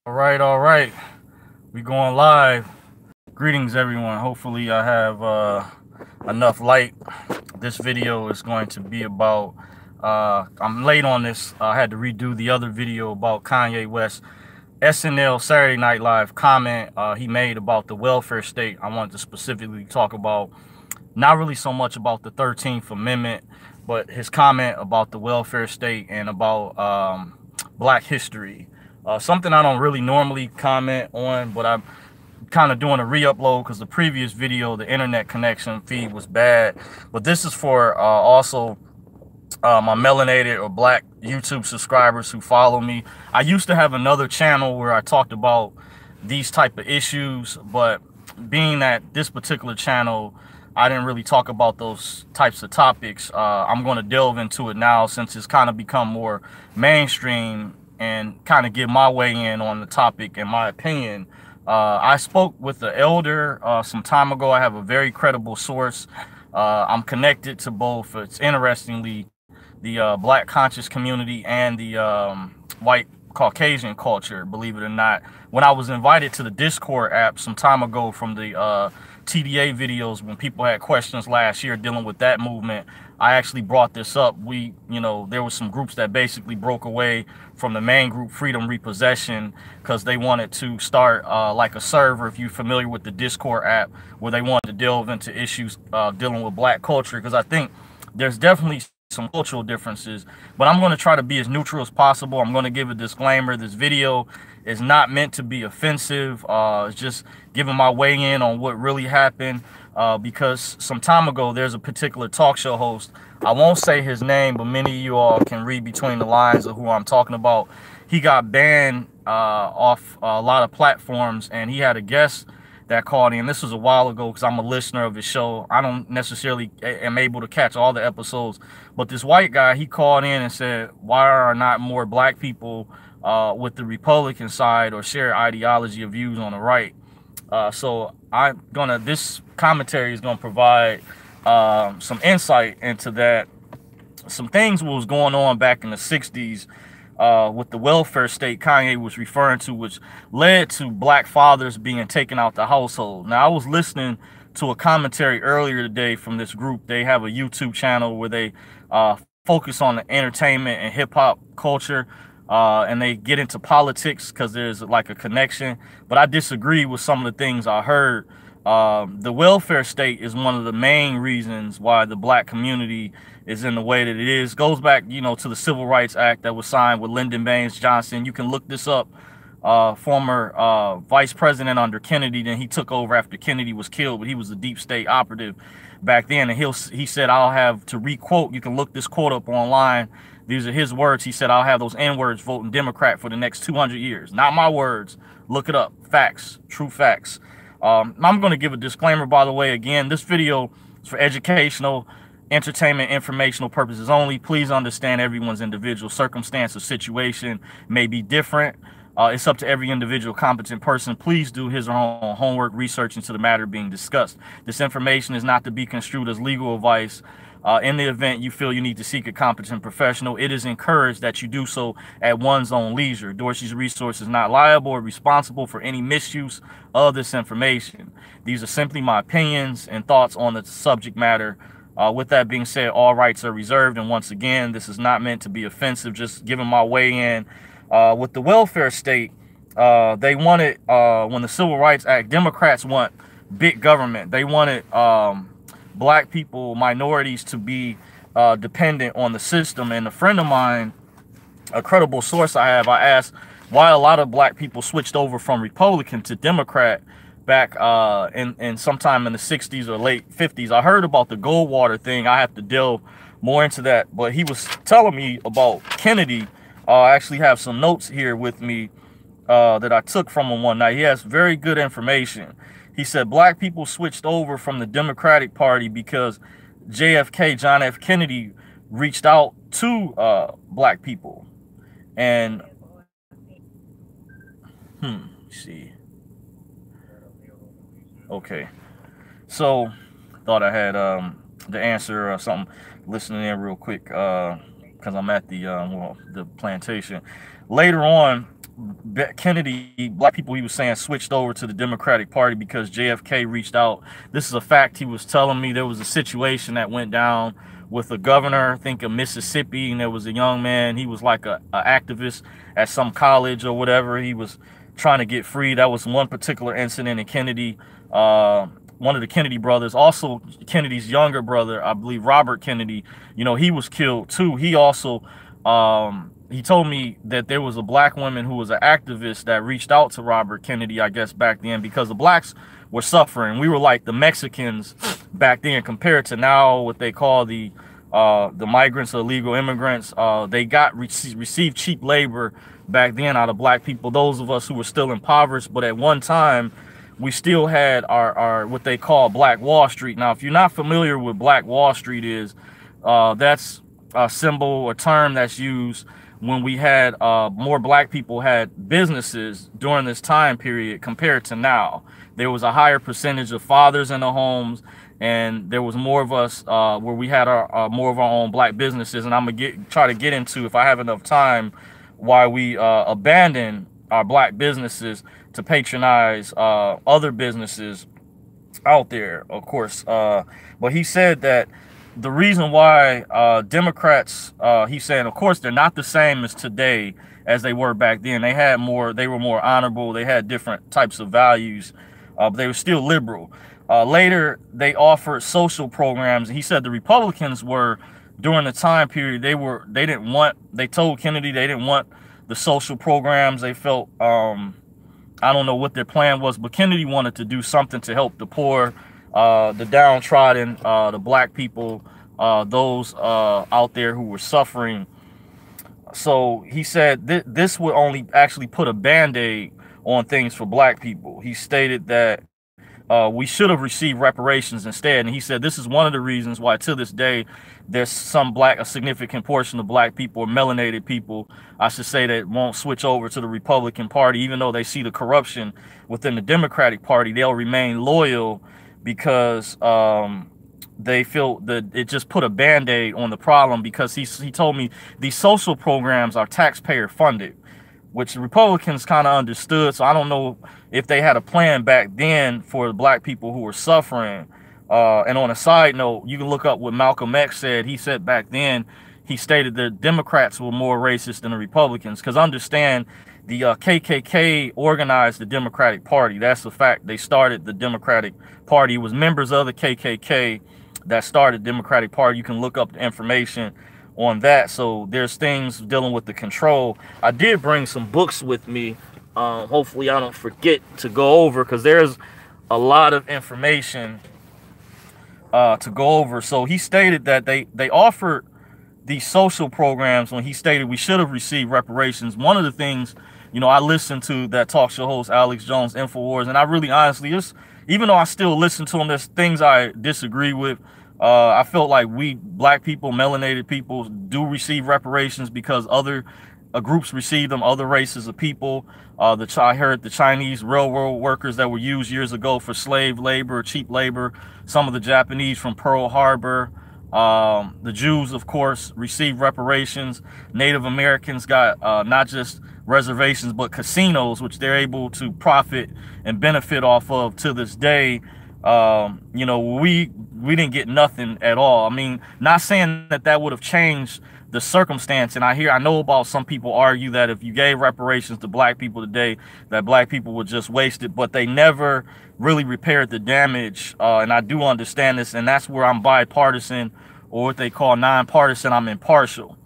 All right. We going live. Greetings, everyone. Hopefully, I have enough light. This video is going to be about. I'm late on this. I had to redo the other video about Kanye West. SNL Saturday Night Live comment he made about the welfare state. I wanted to specifically talk about not really so much about the 13th Amendment, but his comment about the welfare state and about Black history. Something I don't really normally comment on, but I'm kind of doing a re-upload because the previous video, the internet connection feed was bad. But this is for also my melanated or Black YouTube subscribers who follow me. I used to have another channel where I talked about these type of issues, but being that this particular channel, I didn't really talk about those types of topics. I'm going to delve into it now since it's kind of become more mainstream and kind of give my way in on the topic and my opinion. I spoke with the elder some time ago. I have a very credible source. I'm connected to both. It's interestingly the Black conscious community and the white Caucasian culture, believe it or not. When I was invited to the Discord app some time ago from the TDA videos, when people had questions last year dealing with that movement, I actually brought this up. There was some groups that basically broke away from the main group, Freedom Repossession, because they wanted to start like a server, if you're familiar with the Discord app, where they wanted to delve into issues dealing with Black culture, because I think there's definitely some cultural differences, but I'm going to try to be as neutral as possible. I'm going to give a disclaimer. This video is not meant to be offensive. It's just giving my way in on what really happened, because some time ago, there's a particular talk show host. I won't say his name, but many of you all can read between the lines of who I'm talking about. He got banned off a lot of platforms, and he had a guest that called in. This was a while ago because I'm a listener of his show. I don't necessarily am able to catch all the episodes, but this white guy, he called in and said, why are not more Black people with the Republican side or share ideology of views on the right? So this commentary is gonna provide some insight into that. Some things what was going on back in the 60s with the welfare state Kanye was referring to, which led to Black fathers being taken out the household. Now, I was listening to a commentary earlier today from this group. They have a YouTube channel where they focus on the entertainment and hip-hop culture, and they get into politics because there's like a connection. But I disagree with some of the things I heard. The welfare state is one of the main reasons why the Black community is in the way that it is. Goes back, to the Civil Rights Act that was signed with Lyndon Baines Johnson. You can look this up. Former vice president under Kennedy. Then he took over after Kennedy was killed, but he was a deep state operative back then. And he said, I'll have to requote. You can look this quote up online. These are his words. He said, I'll have those N-words voting Democrat for the next 200 years. Not my words. Look it up. Facts. True facts. I'm going to give a disclaimer, by the way. Again, this video is for educational, entertainment, informational purposes only. Please understand everyone's individual circumstance or situation may be different. It's up to every individual competent person. Please do his or her own homework, research into the matter being discussed. This information is not to be construed as legal advice. In the event you feel you need to seek a competent professional, it is encouraged that you do so at one's own leisure. Dorsey's Resource is not liable or responsible for any misuse of this information. These are simply my opinions and thoughts on the subject matter. With that being said, all rights are reserved. And once again, this is not meant to be offensive, just giving my way in. With the welfare state, they wanted, when the Civil Rights Act, Democrats want big government. They wanted Black people, minorities to be dependent on the system. And a friend of mine, a credible source I asked why a lot of Black people switched over from Republican to Democrat back in sometime in the 60s or late 50s. I heard about the Goldwater thing. I have to delve more into that. But he was telling me about Kennedy. I actually have some notes here with me that I took from him one night. He has very good information. He said Black people switched over from the Democratic Party because JFK, John F. Kennedy, reached out to Black people. And, see. Okay. So, thought I had the answer or something. Listening in real quick because I'm at the plantation. Later on, Kennedy, black people, he was saying, switched over to the Democratic Party because JFK reached out. This is a fact he was telling me. There was a situation that went down with a governor, I think, of Mississippi, and there was a young man. He was like a activist at some college or whatever. He was trying to get free. That was one particular incident in Kennedy. One of the Kennedy brothers, also Kennedy's younger brother, I believe Robert Kennedy, you know, he was killed too. He also, he told me that there was a black woman who was an activist that reached out to Robert Kennedy, I guess, back then, because the blacks were suffering. We were like the Mexicans back then compared to now, what they call the migrants or illegal immigrants. They received cheap labor back then out of black people, those of us who were still impoverished. But at one time, we still had our what they call Black Wall Street. Now, if you're not familiar with Black Wall Street is, that's a symbol or term that's used when we had more black people had businesses during this time period compared to now. There was a higher percentage of fathers in the homes, and there was more of us where we had our more of our own black businesses. And I'm gonna try to get into, if I have enough time, why we abandoned our black businesses to patronize other businesses out there, of course. But he said that the reason why Democrats, he's saying, of course, they're not the same as today as they were back then. They were more honorable. They had different types of values, but they were still liberal. Later, they offered social programs. He said the Republicans were, during the time period, they told Kennedy they didn't want the social programs. They felt, I don't know what their plan was, but Kennedy wanted to do something to help the poor, the downtrodden, the black people, those out there who were suffering. So he said this would only actually put a band-aid on things for black people. He stated that we should have received reparations instead. And he said this is one of the reasons why to this day there's a significant portion of black people, or melanated people, I should say, that won't switch over to the Republican Party. Even though they see the corruption within the Democratic Party, they'll remain loyal because they feel that it just put a band-aid on the problem, because he told me these social programs are taxpayer funded, which the Republicans kind of understood. So I don't know if they had a plan back then for the black people who were suffering. And on a side note, you can look up what Malcolm X said. He said back then, he stated that Democrats were more racist than the Republicans, because understand, the KKK organized the Democratic Party. That's a fact. They started the Democratic Party. It was members of the KKK that started the Democratic Party. You can look up the information on that. So there's things dealing with the control. I did bring some books with me. Hopefully I don't forget to go over, because there's a lot of information to go over. So he stated that they offered these social programs when he stated we should have received reparations. One of the things, you know, I listened to that talk show host Alex Jones, InfoWars, and I really honestly, even though I still listen to him, there's things I disagree with. I felt like we black people, melanated people, do receive reparations because other groups receive them, other races of people. I heard the Chinese railroad workers that were used years ago for slave labor, cheap labor, some of the Japanese from Pearl Harbor, the Jews, of course, received reparations. Native Americans got not just reservations, but casinos, which they're able to profit and benefit off of to this day. You know, we didn't get nothing at all. I mean, not saying that would have changed the circumstance. And I know about some people argue that if you gave reparations to black people today, that black people would just waste it, but they never really repaired the damage. And I do understand this, and that's where I'm bipartisan, or what they call nonpartisan. I'm impartial.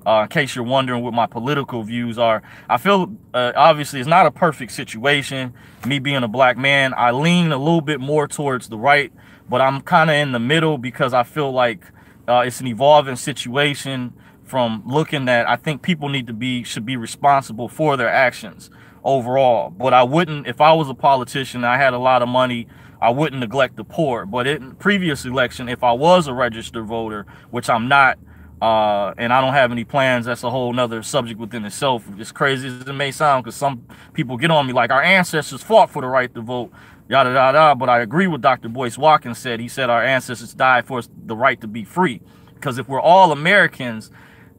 In case you're wondering what my political views are, I feel obviously it's not a perfect situation. Me being a black man, I lean a little bit more towards the right, but I'm kind of in the middle, because I feel like it's an evolving situation. From looking at, I think people should be responsible for their actions overall. But I wouldn't, if I was a politician and I had a lot of money, I wouldn't neglect the poor. But in previous election, if I was a registered voter, which I'm not, and I don't have any plans, that's a whole nother subject within itself. As crazy as it may sound, because some people get on me like our ancestors fought for the right to vote, yada yada. But I agree with Dr. Boyce Watkins said. He said our ancestors died for the right to be free. Because if we're all Americans,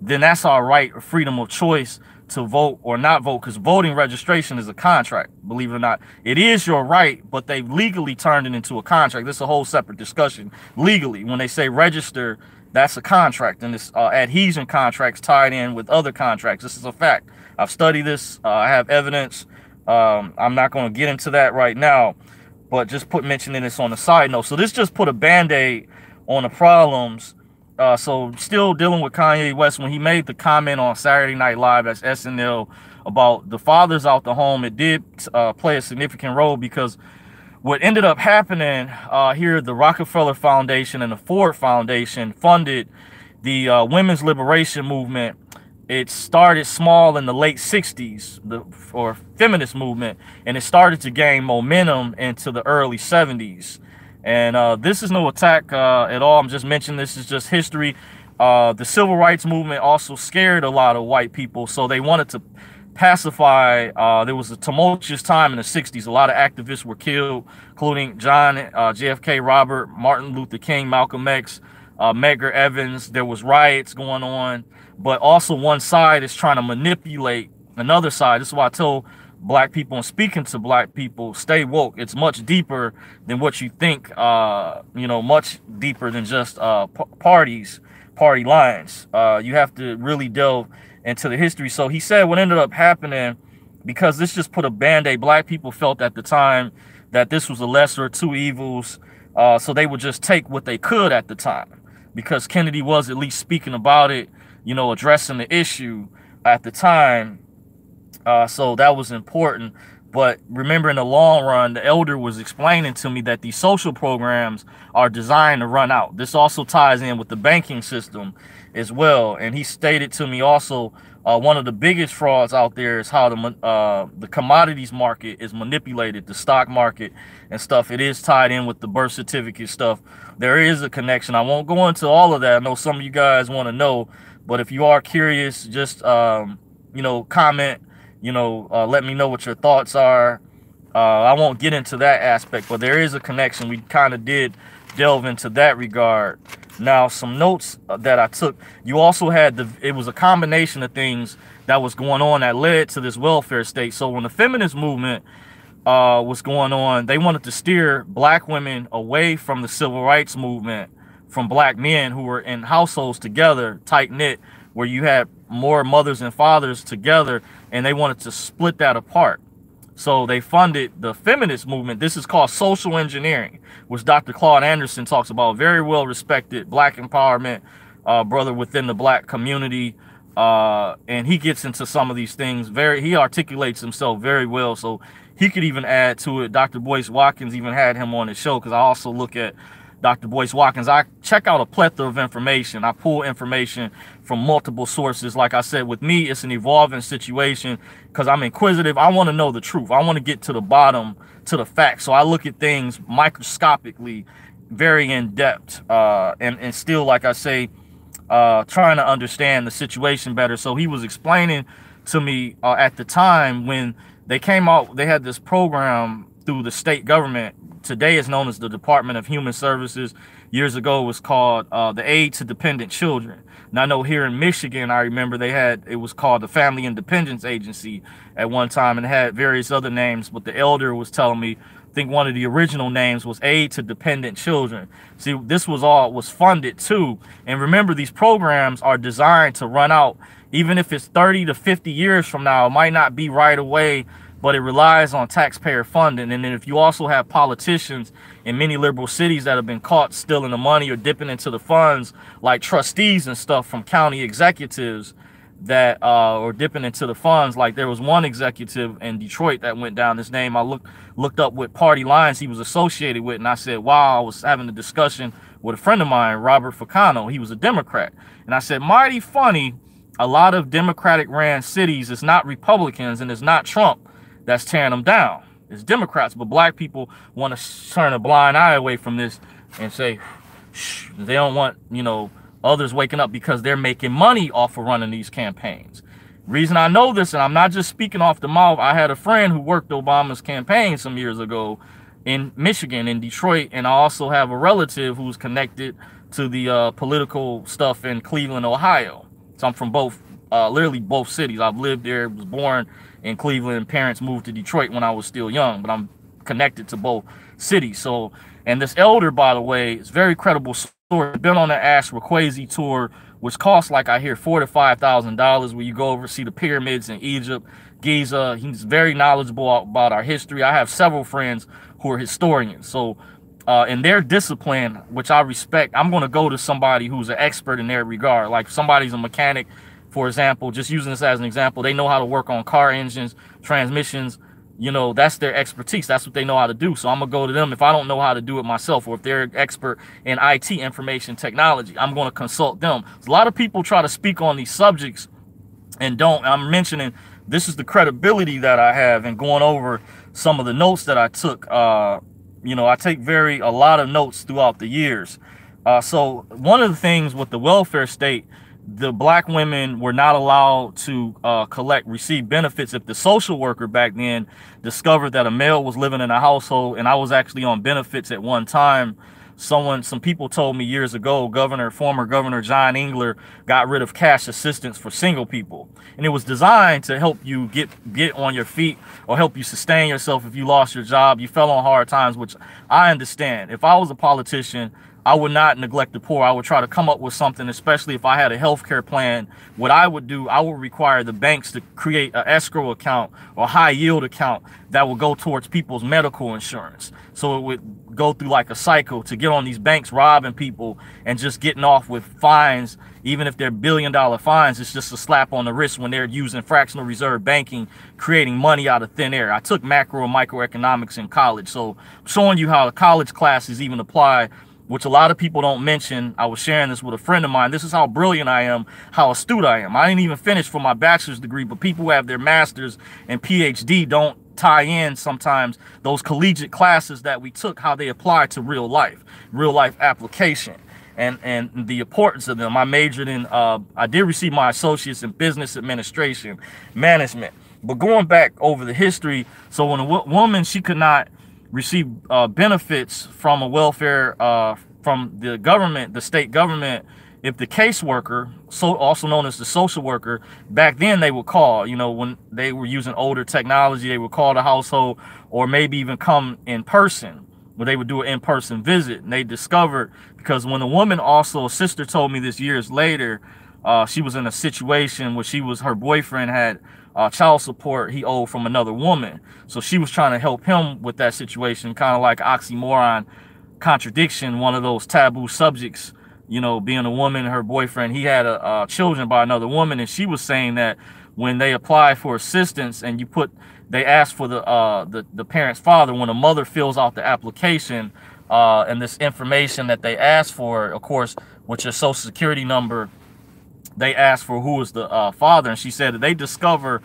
then that's our right or freedom of choice to vote or not vote, because voting registration is a contract, believe it or not. It is your right, but they've legally turned it into a contract. This is a whole separate discussion. Legally, when they say register, that's a contract, and it's adhesion contracts tied in with other contracts. This is a fact. I've studied this. I have evidence. I'm not going to get into that right now, but just mentioning this on the side note. So this just put a band-aid on the problems. So still dealing with Kanye West, when he made the comment on Saturday Night Live as SNL about the fathers out the home, it did play a significant role, because what ended up happening here, the Rockefeller Foundation and the Ford Foundation funded the women's liberation movement. It started small in the late 60s, or feminist movement, and it started to gain momentum into the early 70s. And this is no attack at all. I'm just mentioning this is just history. The civil rights movement also scared a lot of white people, so they wanted to pacify. There was a tumultuous time in the 60s. A lot of activists were killed, including John, JFK, Robert, Martin Luther King, Malcolm X, Medgar Evans. There was riots going on, but also one side is trying to manipulate another side. This is why I told black people, and speaking to black people, stay woke. It's much deeper than what you think, you know, much deeper than just party lines. You have to really delve into the history. So he said what ended up happening, because this just put a band-aid, black people felt at the time that this was the lesser of two evils, so they would just take what they could at the time, because Kennedy was at least speaking about it, you know, addressing the issue at the time. So that was important. But remember, in the long run, the elder was explaining to me that these social programs are designed to run out. This also ties in with the banking system as well. And he stated to me also, one of the biggest frauds out there is how the commodities market is manipulated, the stock market and stuff. It is tied in with the birth certificate stuff. There is a connection. I won't go into all of that. I know some of you guys want to know, but if you are curious, just, you know, comment. You know, let me know what your thoughts are. I won't get into that aspect, but there is a connection. We kind of did delve into that regard. Now, some notes that I took. You also had it was a combination of things that was going on that led to this welfare state. So when the feminist movement was going on, they wanted to steer black women away from the civil rights movement, from black men who were in households together, tight-knit, where you had more mothers and fathers together, and they wanted to split that apart. So they funded the feminist movement. This is called social engineering, which Dr. Claude Anderson talks about. Very well respected black empowerment brother within the black community. And he gets into some of these things. He articulates himself very well. So he could even add to it. Dr. Boyce Watkins even had him on his show, because I also look at Dr. Boyce Watkins. I check out a plethora of information. I pull information from multiple sources. Like I said, with me, it's an evolving situation, because I'm inquisitive. I want to know the truth. I want to get to the bottom, to the facts. So I look at things microscopically, very in depth, and still, like I say, trying to understand the situation better. So he was explaining to me at the time when they came out, they had this program through the state government. Today is known as the Department of Human Services. Years ago, it was called the Aid to Dependent Children. Now, I know here in Michigan, I remember it was called the Family Independence Agency at one time, and it had various other names. But the elder was telling me, I think one of the original names was Aid to Dependent Children. See, this was funded too. And remember, these programs are designed to run out. Even if it's 30 to 50 years from now, it might not be right away, but it relies on taxpayer funding. And then if you also have politicians in many liberal cities that have been caught stealing the money or dipping into the funds, like trustees and stuff from county executives that or dipping into the funds. Like there was one executive in Detroit that went down. His name, I looked up what party lines he was associated with, and I said, wow. I was having a discussion with a friend of mine, Robert Ficano. He was a Democrat, and I said, mighty funny, a lot of Democratic ran cities, it's not Republicans and it's not Trump that's tearing them down. It's Democrats, but black people want to turn a blind eye away from this and say, shh, they don't want, you know, others waking up, because they're making money off of running these campaigns. Reason I know this, and I'm not just speaking off the mouth, I had a friend who worked Obama's campaign some years ago in Michigan, in Detroit, and I also have a relative who's connected to the political stuff in Cleveland, Ohio. So I'm from both literally both cities. I've lived there, was born in Cleveland. Parents moved to Detroit when I was still young, but I'm connected to both cities. So, and this elder, by the way, is very credible story. Been on the Ash Raquazi tour, which costs, like I hear, $4,000 to $5,000, where you go over see the pyramids in Egypt, Giza. He's very knowledgeable about our history. I have several friends who are historians. So in their discipline, which I respect, I'm going to go to somebody who's an expert in their regard. Like if somebody's a mechanic, for example, just using this as an example, they know how to work on car engines, transmissions. You know, that's their expertise. That's what they know how to do. So I'm going to go to them if I don't know how to do it myself, or if they're an expert in IT, information technology, I'm going to consult them. A lot of people try to speak on these subjects and don't. I'm mentioning this is the credibility that I have, and going over some of the notes that I took. You know, I take a lot of notes throughout the years. So one of the things with the welfare state, the black women were not allowed to receive benefits if the social worker back then discovered that a male was living in a household. And I was actually on benefits at one time. Some people told me years ago, former Governor John Engler got rid of cash assistance for single people. And it was designed to help you get on your feet, or help you sustain yourself if you lost your job, you fell on hard times, which I understand. If I was a politician, I would not neglect the poor. I would try to come up with something, especially if I had a health care plan. What I would do, I would require the banks to create an escrow account or high yield account that would go towards people's medical insurance. So it would go through like a cycle to get on these banks robbing people and just getting off with fines. Even if they're billion-dollar fines, it's just a slap on the wrist when they're using fractional reserve banking, creating money out of thin air. I took macro and microeconomics in college, so I'm showing you how the college classes even apply, which a lot of people don't mention. I was sharing this with a friend of mine. This is how brilliant I am, how astute I am. I didn't even finish for my bachelor's degree, but people who have their master's and PhD don't tie in sometimes those collegiate classes that we took, how they apply to real life application, and the importance of them. I majored in, I did receive my associates in business administration, management. But going back over the history, so when a woman, she could not receive benefits from a welfare, from the government, the state government, if the caseworker, also known as the social worker, back then they would call, you know, when they were using older technology, they would call the household, or maybe even come in person, where they would do an in-person visit. And they discovered, because when a woman, also a sister told me this years later, she was in a situation where her boyfriend had child support he owed from another woman. So she was trying to help him with that situation, kind of like oxymoron, contradiction, one of those taboo subjects, you know, being a woman, her boyfriend, he had children by another woman. And she was saying that when they apply for assistance and they ask for the parent's father, when a mother fills out the application, and this information that they ask for, of course, with your social security number, they ask for who is the father. And she said that they discover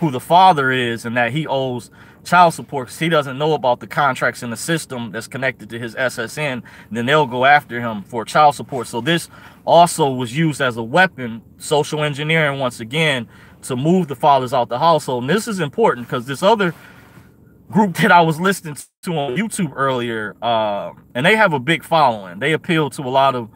who the father is and that he owes child support because he doesn't know about the contracts in the system that's connected to his SSN. Then they'll go after him for child support. So this also was used as a weapon, social engineering once again, to move the fathers out the household. And this is important because this other group that I was listening to on YouTube earlier, and they have a big following. They appeal to a lot of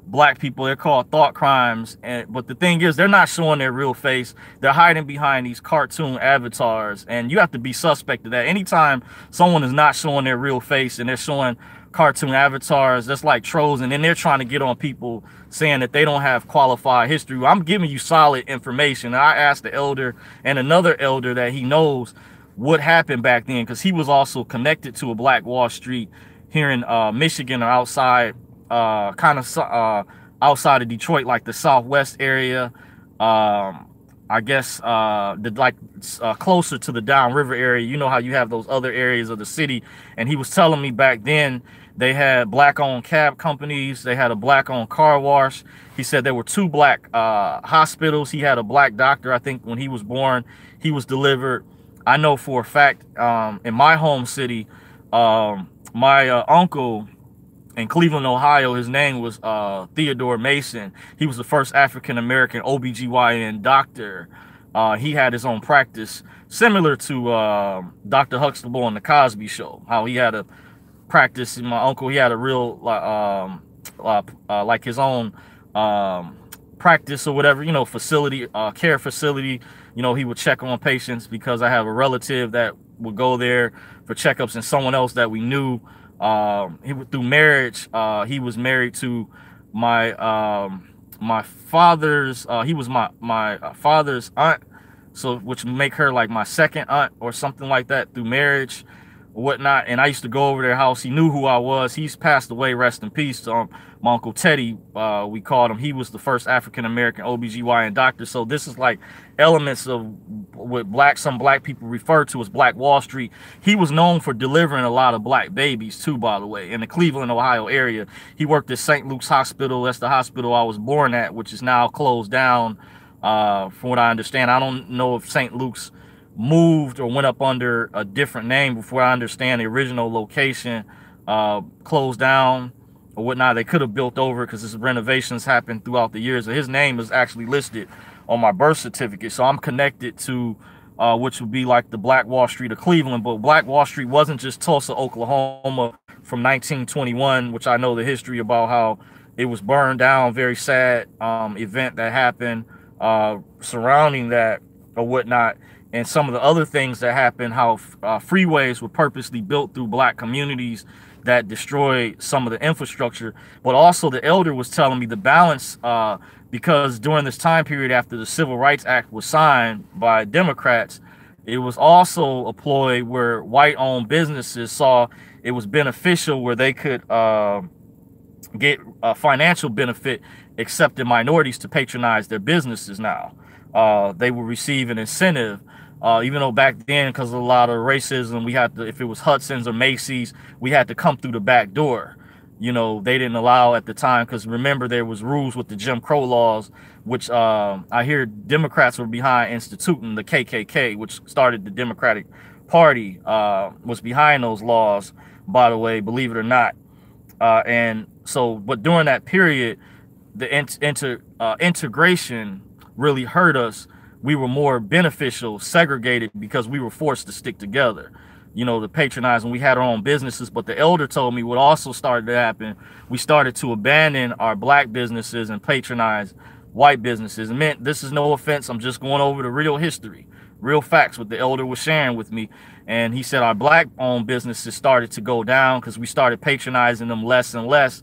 black people. They're called Thought Crimes, but the thing is, they're not showing their real face. They're hiding behind these cartoon avatars, and you have to be suspect of that. Anytime someone is not showing their real face and they're showing cartoon avatars, that's like trolls, and then they're trying to get on people saying that they don't have qualified history. I'm giving you solid information. And I asked the elder and another elder that he knows what happened back then, because he was also connected to a Black Wall Street here in Michigan, or outside, kind of outside of Detroit, like the Southwest area. I guess closer to the downriver area. You know how you have those other areas of the city. And he was telling me back then they had black-owned cab companies. They had a black-owned car wash. He said there were 2 black hospitals. He had a black doctor. I think when he was born, he was delivered. I know for a fact, in my home city, my uncle in Cleveland, Ohio, his name was Theodore Mason. He was the first African-American OBGYN doctor. He had his own practice, similar to Dr. Huxtable on The Cosby Show, how he had a practice. And my uncle, he had a real, like his own practice or whatever, you know, facility, care facility. You know, he would check on patients because I have a relative that would go there for checkups, and someone else that we knew. He was through marriage. He was married to my my father's. He was my father's aunt, so which make her like my second aunt or something like that through marriage or whatnot. And I used to go over their house. He knew who I was. He's passed away, rest in peace. My Uncle Teddy, we called him. He was the first African-American OBGYN doctor. So this is like elements of what some black people refer to as Black Wall Street. He was known for delivering a lot of black babies too, by the way, in the Cleveland, Ohio area. He worked at St. Luke's Hospital. That's the hospital I was born at, which is now closed down. From what I understand, I don't know if St. Luke's moved or went up under a different name. Before I understand, the original location closed down or whatnot. They could have built over because his renovations happened throughout the years. His name is actually listed on my birth certificate, so I'm connected to which would be like the Black Wall Street of Cleveland. But Black Wall Street wasn't just Tulsa, Oklahoma from 1921, which I know the history about how it was burned down. Very sad event that happened surrounding that or whatnot. And some of the other things that happened, how freeways were purposely built through black communities that destroyed some of the infrastructure. But also the elder was telling me the balance, because during this time period after the Civil Rights Act was signed by Democrats, it was also a ploy where white-owned businesses saw it was beneficial where they could get a financial benefit, accepting minorities to patronize their businesses now. They will receive an incentive. Even though back then, because of a lot of racism, we had to, if it was Hudson's or Macy's, we had to come through the back door. You know, they didn't allow at the time, because remember, there was rules with the Jim Crow laws, which I hear Democrats were behind instituting. The KKK, which started the Democratic Party, was behind those laws, by the way, believe it or not. And so, but during that period, the integration really hurt us. We were more beneficial, segregated, because we were forced to stick together, you know, to patronize, and we had our own businesses. But the elder told me what also started to happen, we started to abandon our black businesses and patronize white businesses. It meant, this is no offense, I'm just going over the real history, real facts, what the elder was sharing with me. And he said our black owned businesses started to go down because we started patronizing them less and less.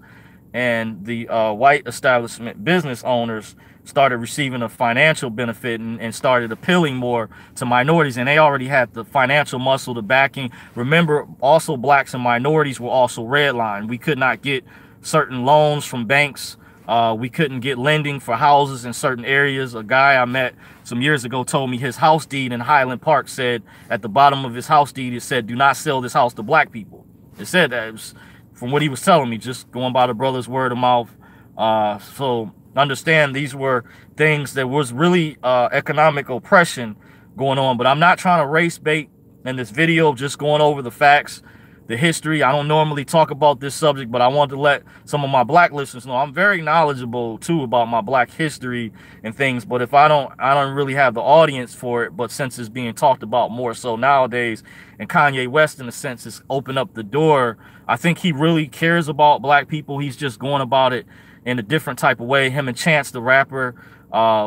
And the white establishment business owners started receiving a financial benefit and started appealing more to minorities. And they already had the financial muscle, the backing. Remember, also blacks and minorities were also redlined. We could not get certain loans from banks. We couldn't get lending for houses in certain areas. A guy I met some years ago told me his house deed in Highland Park said, at the bottom of his house deed, it said, "Do not sell this house to black people." It said that. It was from what he was telling me, just going by the brother's word of mouth. So understand, these were things that was really economic oppression going on. But I'm not trying to race bait in this video, just going over the facts, the history. I don't normally talk about this subject, but I want to let some of my black listeners know I'm very knowledgeable too about my black history and things. But if I don't really have the audience for it. But since it's being talked about more so nowadays, and Kanye West in a sense has opened up the door, I think he really cares about black people. He's just going about it in a different type of way. Him and Chance the Rapper,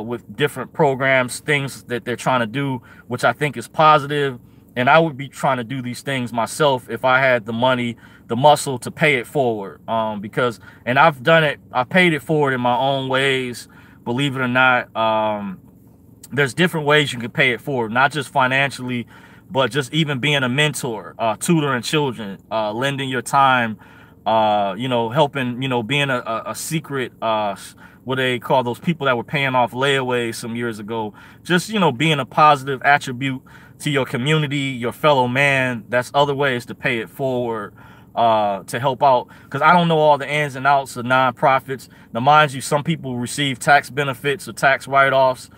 with different programs, things that they're trying to do, which I think is positive. And I would be trying to do these things myself if I had the money, the muscle to pay it forward. Because, and I've done it, I paid it forward in my own ways, believe it or not. There's different ways you can pay it forward, not just financially, but just even being a mentor, tutoring children, lending your time, you know, helping, you know, being a secret, what they call those people that were paying off layaways some years ago. Just, you know, being a positive attribute to your community, your fellow man. That's other ways to pay it forward, to help out. Because I don't know all the ins and outs of nonprofits. Now, mind you, some people receive tax benefits or tax write-offs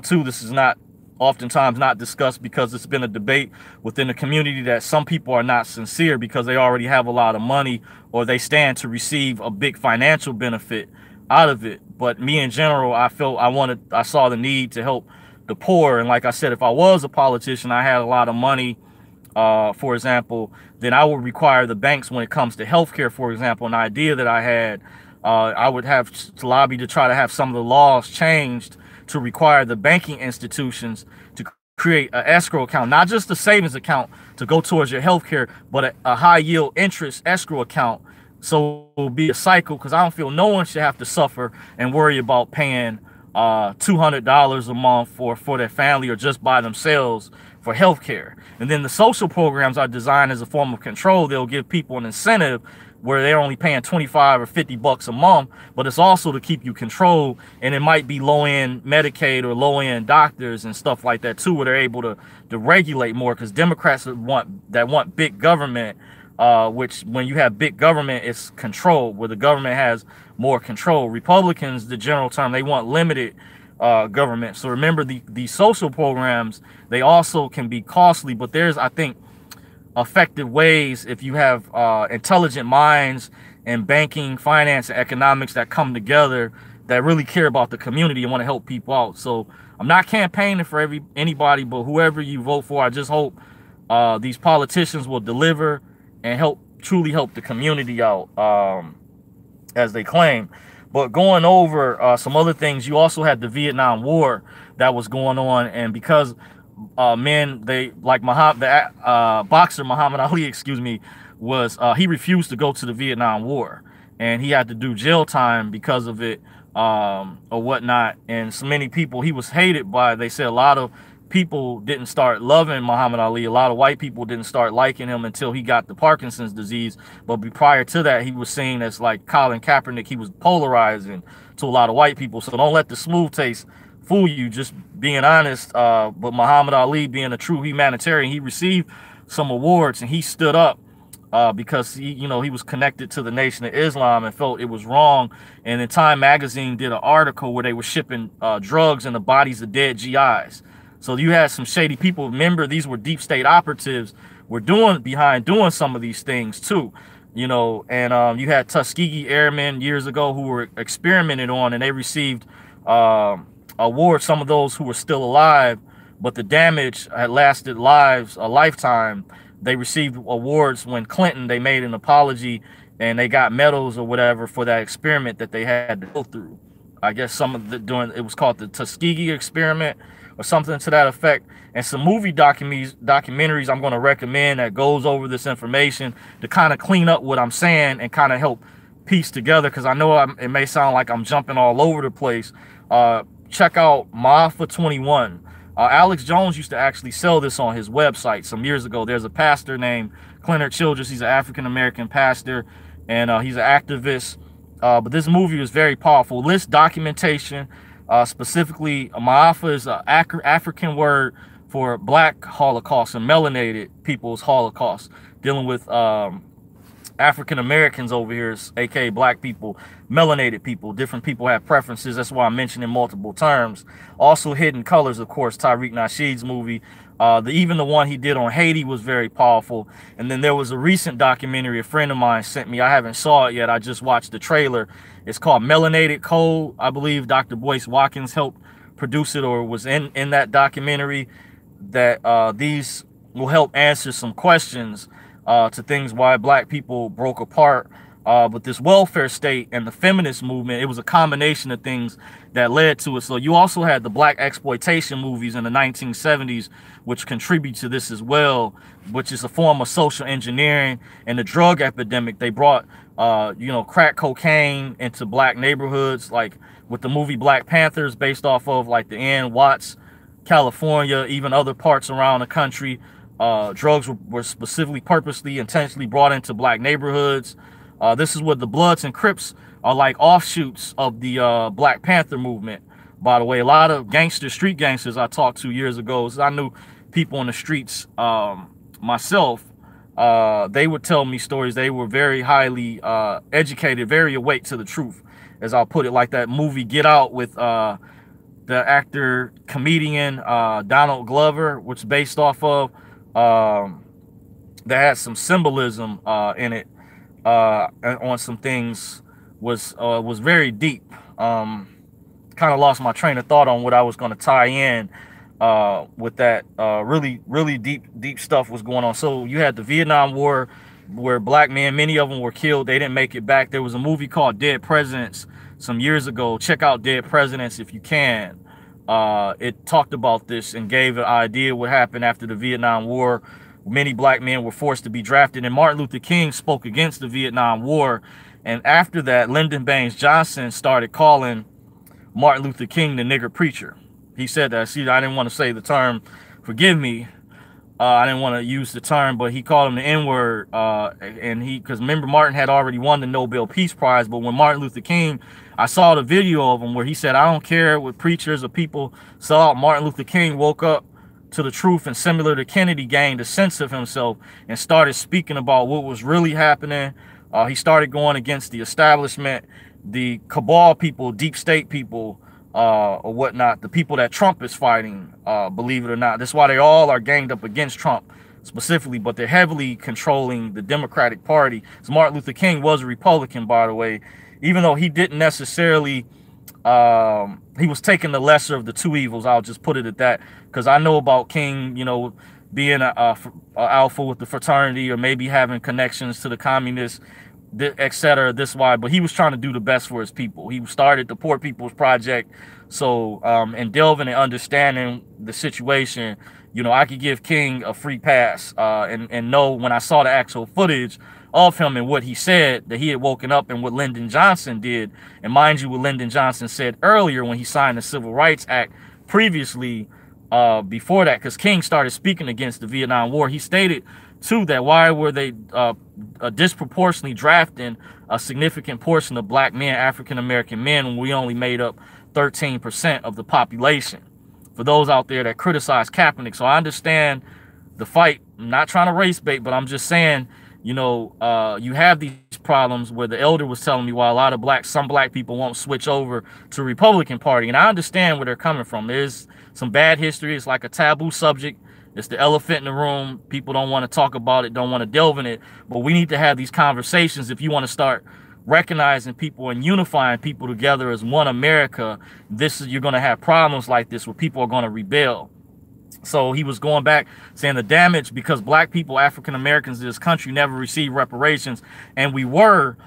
too. This is not oftentimes not discussed because it's been a debate within the community that some people are not sincere because they already have a lot of money, or they stand to receive a big financial benefit out of it. But me in general, I saw the need to help the poor. And like I said, if I was a politician, I had a lot of money, for example, then I would require the banks when it comes to healthcare, for example. An idea that I had I would have to lobby to try to have some of the laws changed to require the banking institutions to create an escrow account, not just a savings account to go towards your health care, but a high yield interest escrow account. So it will be a cycle, because I don't feel no one should have to suffer and worry about paying $200 a month for their family or just by themselves for health care. And then the social programs are designed as a form of control. They'll give people an incentive where they're only paying 25 or 50 bucks a month, but it's also to keep you controlled. And it might be low-end Medicaid or low-end doctors and stuff like that too, where they're able to regulate more, because Democrats want big government, which when you have big government, it's control, where the government has more control. Republicans, the general term, they want limited government. So remember, the social programs, they also can be costly, but there's, I think, effective ways if you have intelligent minds in banking, finance, and economics that come together, that really care about the community and want to help people out. So I'm not campaigning for anybody, but whoever you vote for, I just hope these politicians will deliver and truly help the community out, as they claim. But going over some other things, you also had the Vietnam War that was going on, and because men, they like boxer Muhammad Ali, excuse me, was he refused to go to the Vietnam War, and he had to do jail time because of it, or whatnot. And so many people, he was hated by, they said a lot of people didn't start loving Muhammad Ali. A lot of white people didn't start liking him until he got the Parkinson's disease. But prior to that, he was seen as like Colin Kaepernick. He was polarizing to a lot of white people. So don't let the smooth taste fool you, just being honest. But Muhammad Ali, being a true humanitarian, he received some awards, and he stood up because he was connected to the Nation of Islam and felt it was wrong. And then Time magazine did an article where they were shipping drugs in the bodies of dead GIs. So you had some shady people. Remember, these were deep state operatives were doing some of these things too, and you had Tuskegee Airmen years ago who were experimented on, and they received awards, some of those who were still alive, but the damage had lasted a lifetime. They received awards when Clinton, they made an apology, and they got medals or whatever for that experiment that they had to go through. I guess it was called the Tuskegee experiment or something to that effect. And some movie documentaries I'm going to recommend that goes over this information to kind of clean up what I'm saying and kind of help piece together, because I know it may sound like I'm jumping all over the place. Check out Maafa 21. Alex Jones used to actually sell this on his website some years ago. There's a pastor named Clinton Childress. He's an African-American pastor, and he's an activist. But this movie is very powerful. List documentation, specifically Maafa is an African word for Black Holocaust and melanated people's Holocaust, dealing with African Americans over here, aka black people, melanated people. Different people have preferences. That's why I'm mentioning multiple terms. Also, Hidden Colors, of course, Tariq Nasheed's movie. Even the one he did on Haiti was very powerful. And then there was a recent documentary a friend of mine sent me. I haven't saw it yet. I just watched the trailer. It's called Melanated Code. I believe Dr. Boyce Watkins helped produce it, or was in that documentary. That these will help answer some questions to things why black people broke apart. But this welfare state and the feminist movement, it was a combination of things that led to it. So you also had the black exploitation movies in the 1970s, which contribute to this as well, which is a form of social engineering. And the drug epidemic, they brought crack cocaine into black neighborhoods, like with the movie Black Panthers, based off of like the Ann Watts, California, even other parts around the country. Drugs were specifically, purposely, intentionally brought into black neighborhoods. This is what the Bloods and Crips are like offshoots of the Black Panther movement. By the way, a lot of street gangsters I talked to years ago, so I knew people in the streets myself. They would tell me stories. They were very highly educated, very awake to the truth, as I'll put it. Like that movie Get Out with the actor, comedian Donald Glover, which is based off of, that had some symbolism in it. On some things was very deep. Kind of lost my train of thought on what I was going to tie in with that. Really deep stuff was going on. So you had the Vietnam War, where black men, many of them were killed. They didn't make it back. There was a movie called Dead Presidents some years ago. Check out Dead Presidents if you can. It talked about this and gave an idea what happened after the Vietnam War. Many black men were forced to be drafted, and Martin Luther King spoke against the Vietnam War. And after that, Lyndon Baines Johnson started calling Martin Luther King the nigger preacher. He said that. See, I didn't want to say the term, forgive me. I didn't want to use the term, but he called him the N-word. Because remember, Martin had already won the Nobel Peace Prize. But when Martin Luther King, I saw the video of him where he said, I don't care what preachers or people saw. Martin Luther King woke up to the truth, and similar to Kennedy, gained a sense of himself and started speaking about what was really happening. He started going against the establishment, the cabal people, deep state people, or whatnot, the people that Trump is fighting, believe it or not. That's why they all are ganged up against Trump specifically, but they're heavily controlling the Democratic Party. So Martin Luther King was a Republican, by the way, even though he didn't necessarily, he was taking the lesser of the two evils. I'll just put it at that, because I know about King, you know, being a alpha with the fraternity, or maybe having connections to the communists, etc. This why, but he was trying to do the best for his people. He started the Poor People's Project. So and delving and understanding the situation, you know, I could give King a free pass, and know when I saw the actual footage of him and what he said, that he had woken up, and what Lyndon Johnson did. And mind you, what Lyndon Johnson said earlier when he signed the Civil Rights Act previously, before that, because King started speaking against the Vietnam War, he stated too that why were they disproportionately drafting a significant portion of black men, African-American men, when we only made up 13% of the population? For those out there that criticize Kaepernick. So I understand the fight. I'm not trying to race bait, but I'm just saying, you know, you have these problems where the elder was telling me why a lot of some black people won't switch over to the Republican Party. And I understand where they're coming from. There's some bad history. It's like a taboo subject. It's the elephant in the room. People don't want to talk about it, don't want to delve in it. But we need to have these conversations if you want to start recognizing people and unifying people together as one America. You're going to have problems like this where people are going to rebel. So he was going back saying the damage, because black people, African Americans in this country, never received reparations, and we were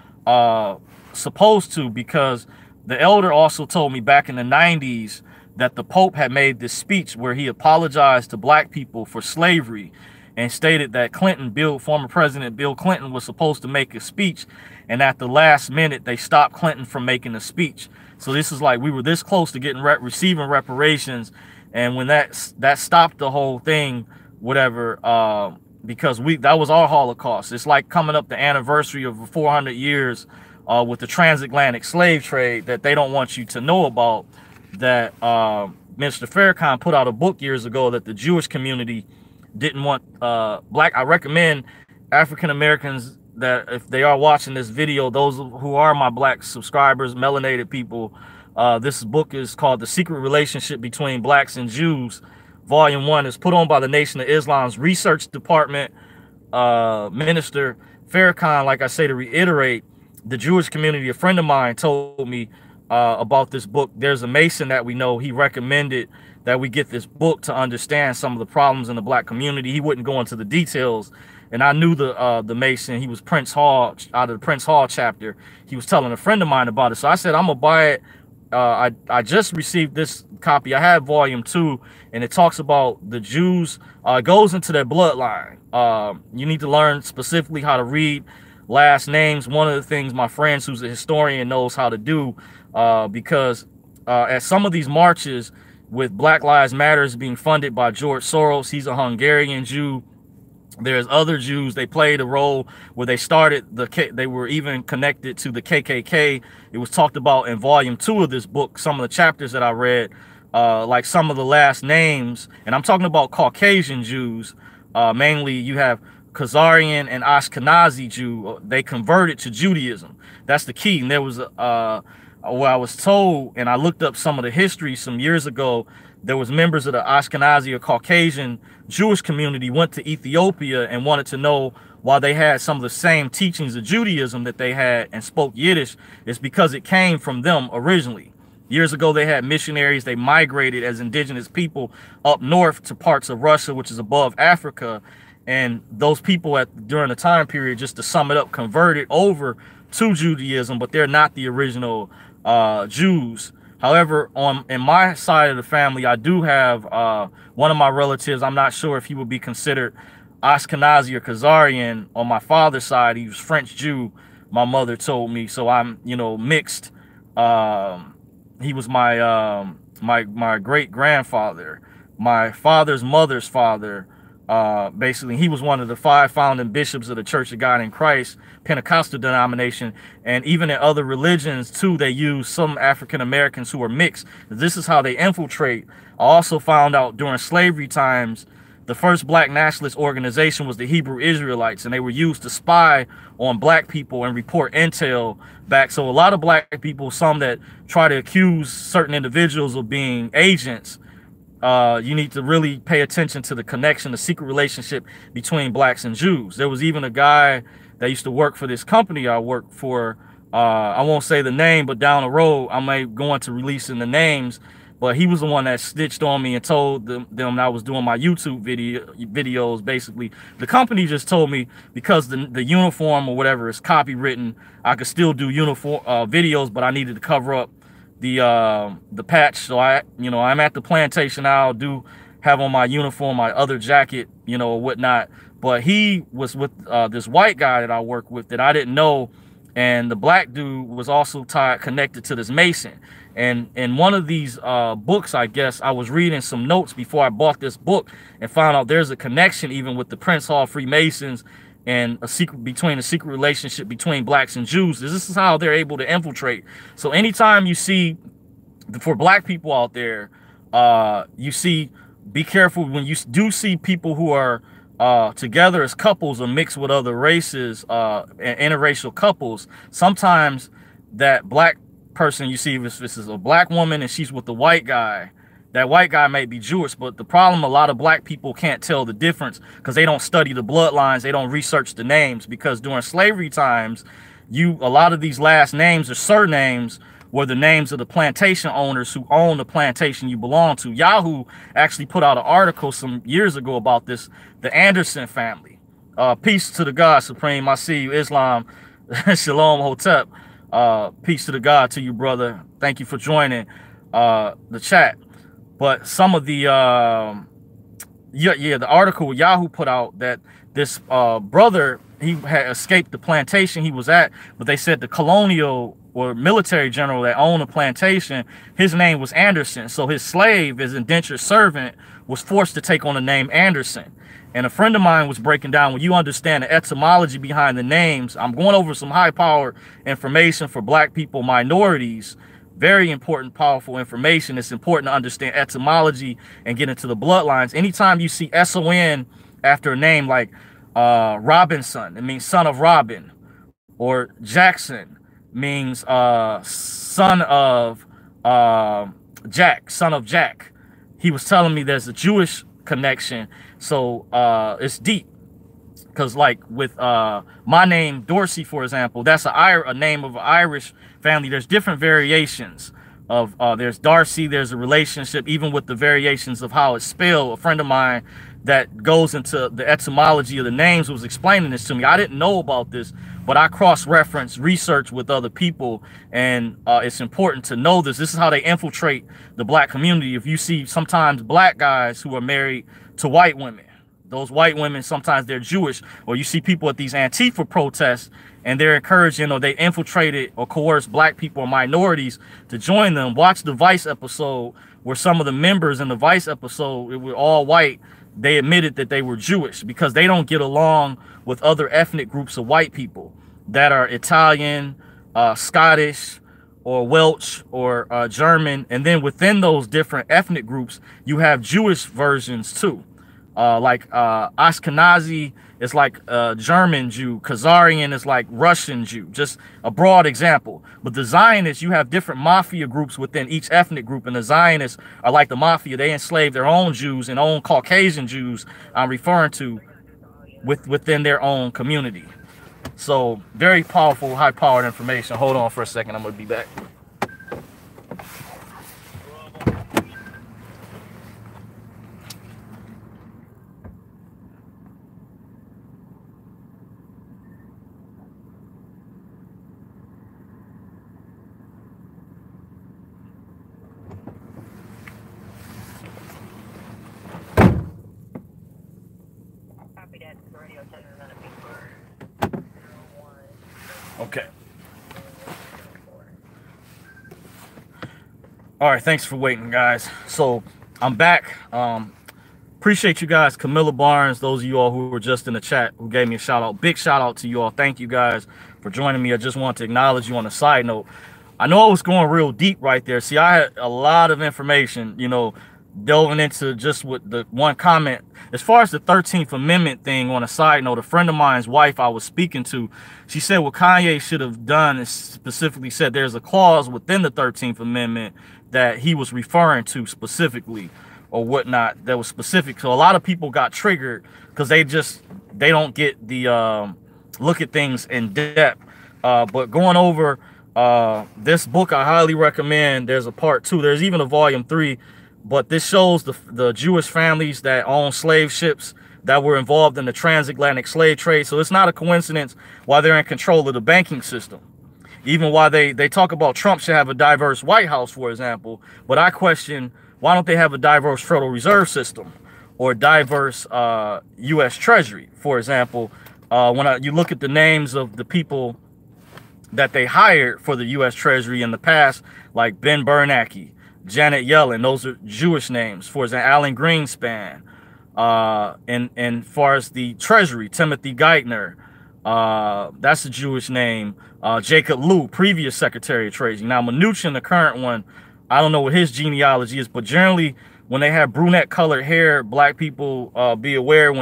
supposed to, because the elder also told me back in the 90s that the Pope had made this speech where he apologized to black people for slavery, and stated that former President Bill Clinton was supposed to make a speech, and at the last minute they stopped Clinton from making a speech. So this is like we were this close to getting receiving reparations, and when that stopped the whole thing, whatever, because that was our Holocaust. It's like coming up the anniversary of 400 years with the transatlantic slave trade that they don't want you to know about. That Mr. Farrakhan put out a book years ago that the Jewish community didn't want I recommend African Americans that if they are watching this video, those who are my black subscribers, melanated people, this book is called The Secret Relationship Between Blacks and Jews. Volume 1 is put on by the Nation of Islam's research department. Minister Farrakhan, like I say, to reiterate, the Jewish community, a friend of mine told me about this book. There's a Mason that we know. He recommended that we get this book to understand some of the problems in the black community. He wouldn't go into the details, and I knew the Mason. He was Prince Hall, out of the Prince Hall chapter. He was telling a friend of mine about it, so I said I'm gonna buy it. I just received this copy. I have volume 2, and it talks about the Jews. It goes into their bloodline. You need to learn specifically how to read last names. One of the things my friends who's a historian knows how to do, because at some of these marches with Black Lives Matters being funded by George Soros, he's a Hungarian Jew. There's other Jews. They played a role where they started they were even connected to the KKK. It was talked about in volume 2 of this book. Some of the chapters that I read, like some of the last names, and I'm talking about Caucasian Jews. Mainly you have Khazarian and Ashkenazi Jew. They converted to Judaism. That's the key. And there was what I was told, and I looked up some of the history some years ago. There was members of the Ashkenazi or Caucasian Jewish community went to Ethiopia and wanted to know why they had some of the same teachings of Judaism that they had and spoke Yiddish. It's because it came from them originally. Years ago, they had missionaries. They migrated as indigenous people up north to parts of Russia, which is above Africa. And those people during the time period, just to sum it up, converted over to Judaism, but they're not the original Jews. However, in my side of the family, I do have one of my relatives. I'm not sure if he would be considered Ashkenazi or Khazarian. On my father's side, he was French Jew. My mother told me, so I'm, you know, mixed. He was my my great grandfather, my father's mother's father. Basically, he was one of the 5 founding bishops of the Church of God in Christ, Pentecostal denomination. And even in other religions too, they use some African Americans who are mixed. This is how they infiltrate. I also found out during slavery times, the first black nationalist organization was the Hebrew Israelites, and they were used to spy on black people and report intel back. So a lot of black people, some that try to accuse certain individuals of being agents, you need to really pay attention to the connection, the secret relationship between blacks and Jews. There was even a guy that used to work for this company I worked for. I won't say the name, but down the road, I may go into releasing the names. But he was the one that snitched on me and told them I was doing my YouTube videos. Basically, the company just told me because the uniform or whatever is copywritten, I could still do uniform videos, but I needed to cover up the patch. So I'm at the plantation now. I do have on my uniform, my other jacket, you know, whatnot. But he was with this white guy that I work with that I didn't know, and the black dude was also connected to this Mason. And in one of these books, I guess, I was reading some notes before I bought this book and found out there's a connection even with the Prince Hall Freemasons and a secret relationship between blacks and Jews. This is how they're able to infiltrate. So anytime you see, for black people out there, you see, be careful when you do see people who are together as couples or mixed with other races, interracial couples. Sometimes that black person you see, if this is a black woman and she's with the white guy, that white guy may be Jewish, but the problem, a lot of black people can't tell the difference because they don't study the bloodlines, they don't research the names, because during slavery times, a lot of these last names or surnames were the names of the plantation owners who own the plantation you belong to. Yahoo actually put out an article some years ago about this, the Anderson family. Peace to the God Supreme. I see you, Islam. Shalom Hotep. Peace to the God to you, brother. Thank you for joining the chat. But some of the the article Yahoo put out that this brother, he had escaped the plantation he was at, but they said the colonial or military general that owned the plantation, his name was Anderson. So his slave, his indentured servant, was forced to take on the name Anderson. And a friend of mine was breaking down, when you understand the etymology behind the names, I'm going over some high-powered information for black people, minorities, very important, powerful information. It's important to understand etymology and get into the bloodlines. Anytime you see S-O-N after a name like Robinson, it means son of Robin, or Jackson means son of Jack, son of Jack. He was telling me there's a Jewish connection, so it's deep. Because like with my name Dorsey, for example, that's a name of an Irish family. There's different variations of there's Darcy, there's a relationship even with the variations of how it's spelled. A friend of mine that goes into the etymology of the names was explaining this to me. I didn't know about this, but I cross-reference research with other people, and it's important to know this. This is how they infiltrate the black community. If you see sometimes black guys who are married to white women, those white women, sometimes they're Jewish, or you see people at these Antifa protests and they're encouraging, or they infiltrated or coerced black people or minorities to join them. Watch the Vice episode where some of the members in the Vice episode, it were all white. They admitted that they were Jewish because they don't get along with other ethnic groups of white people that are Italian, Scottish, or Welsh, or German. And then within those different ethnic groups, you have Jewish versions too. Like Ashkenazi is like German Jew, Khazarian is like Russian Jew, just a broad example. But the Zionists, you have different mafia groups within each ethnic group, and the Zionists are like the mafia. They enslave their own Jews and own Caucasian Jews, I'm referring to, within their own community. So very powerful, high-powered information. Hold on for a second, I'm gonna be back. Okay. All right, thanks for waiting, guys. So I'm back. Appreciate you guys, Camilla Barnes, those of you all who were just in the chat who gave me a shout out. Big shout out to you all. Thank you guys for joining me. I just want to acknowledge you on a side note. I know I was going real deep right there. See, I had a lot of information, you know, delving into just with the one comment. As far as the 13th Amendment thing, on a side note, a friend of mine's wife I was speaking to, she said what Kanye should have done is specifically said there's a clause within the 13th Amendment that he was referring to specifically or whatnot that was specific. So a lot of people got triggered because they don't get the look at things in depth. But going over this book, I highly recommend. There's a part 2. There's even a volume 3. But this shows the Jewish families that own slave ships that were involved in the transatlantic slave trade. So it's not a coincidence why they're in control of the banking system. Even why they talk about Trump should have a diverse White House, for example. But I question, why don't they have a diverse Federal Reserve System or diverse U.S. Treasury, for example? When you look at the names of the people that they hired for the U.S. Treasury in the past, like Ben Bernanke, Janet Yellen, those are Jewish names. For example, Alan Greenspan. And far as the Treasury, Timothy Geithner, that's a Jewish name. Jacob Lew, previous Secretary of Treasury. Now Mnuchin, the current one, I don't know what his genealogy is, but generally when they have brunette colored hair, black people be aware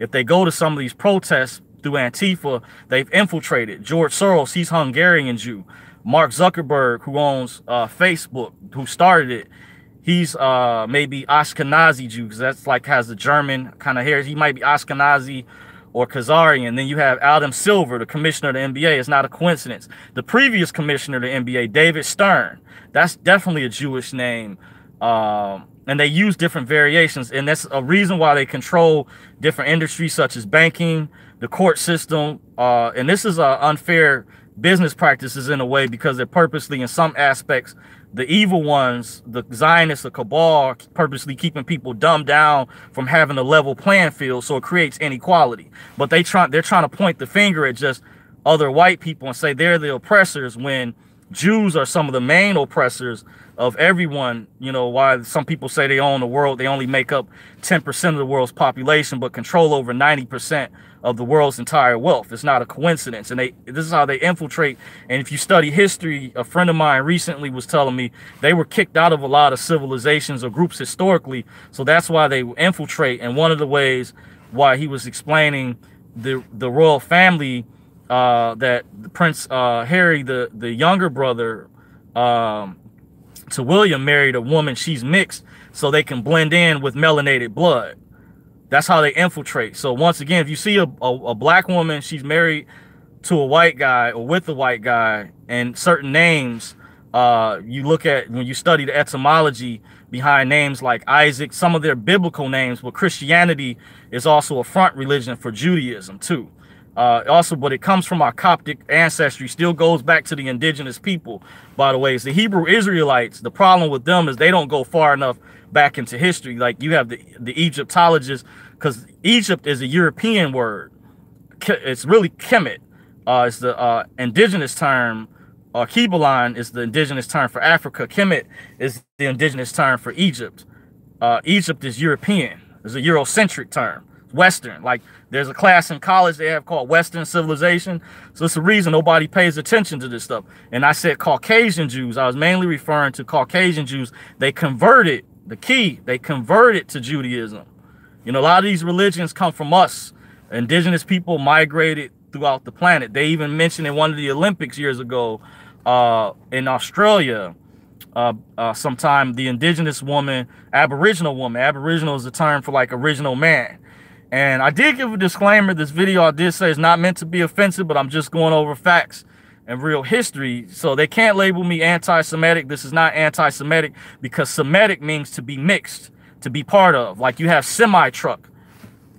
if they go to some of these protests through Antifa, they've infiltrated. George Soros, he's Hungarian Jew. Mark Zuckerberg, who owns Facebook, who started it, he's maybe Ashkenazi Jew, because that's like has the German kind of hair. He might be Ashkenazi or Khazarian. Then you have Adam Silver, the commissioner of the NBA. It's not a coincidence. The previous commissioner of the NBA, David Stern, that's definitely a Jewish name. And they use different variations. And that's a reason why they control different industries such as banking, the court system. And this is unfair business practices in a way, because they're purposely, in some aspects, the evil ones, the Zionists, the cabal, purposely keeping people dumbed down from having a level playing field, so it creates inequality. But they're trying to point the finger at just other white people and say they're the oppressors, when Jews are some of the main oppressors of everyone. You know, why some people say they own the world. They only make up 10% of the world's population, but control over 90% of the world's entire wealth. It's not a coincidence. And this is how they infiltrate. And if you study history, a friend of mine recently was telling me they were kicked out of a lot of civilizations or groups historically. So that's why they infiltrate. And one of the ways why he was explaining the royal family, that Prince Harry, the younger brother to William, married a woman, she's mixed, so they can blend in with melanated blood. That's how they infiltrate. So once again, if you see a black woman, she's married to a white guy or with a white guy, and certain names, you look at when you study the etymology behind names like Isaac, some of their biblical names, but Christianity is also a front religion for Judaism too. Also, but it comes from our Coptic ancestry, still goes back to the indigenous people, by the way. It's the Hebrew Israelites. The problem with them is they don't go far enough back into history. Like you have the Egyptologists, because Egypt is a European word. It's really Kemet. It's the indigenous term. Kebalan is the indigenous term for Africa. Kemet is the indigenous term for Egypt. Egypt is European. It's a Eurocentric term. Western. Like there's a class in college they have called Western civilization. So it's the reason nobody pays attention to this stuff. And I said Caucasian Jews. I was mainly referring to Caucasian Jews. They converted, they converted to Judaism. You know, a lot of these religions come from us. Indigenous people migrated throughout the planet. They even mentioned in one of the Olympics years ago in Australia, sometime, the indigenous woman, Aboriginal is a term for like original man. And I did give a disclaimer. This video I did say is not meant to be offensive, but I'm just going over facts and real history. So they can't label me anti-Semitic. This is not anti-Semitic, because Semitic means to be mixed, to be part of. Like you have semi-truck.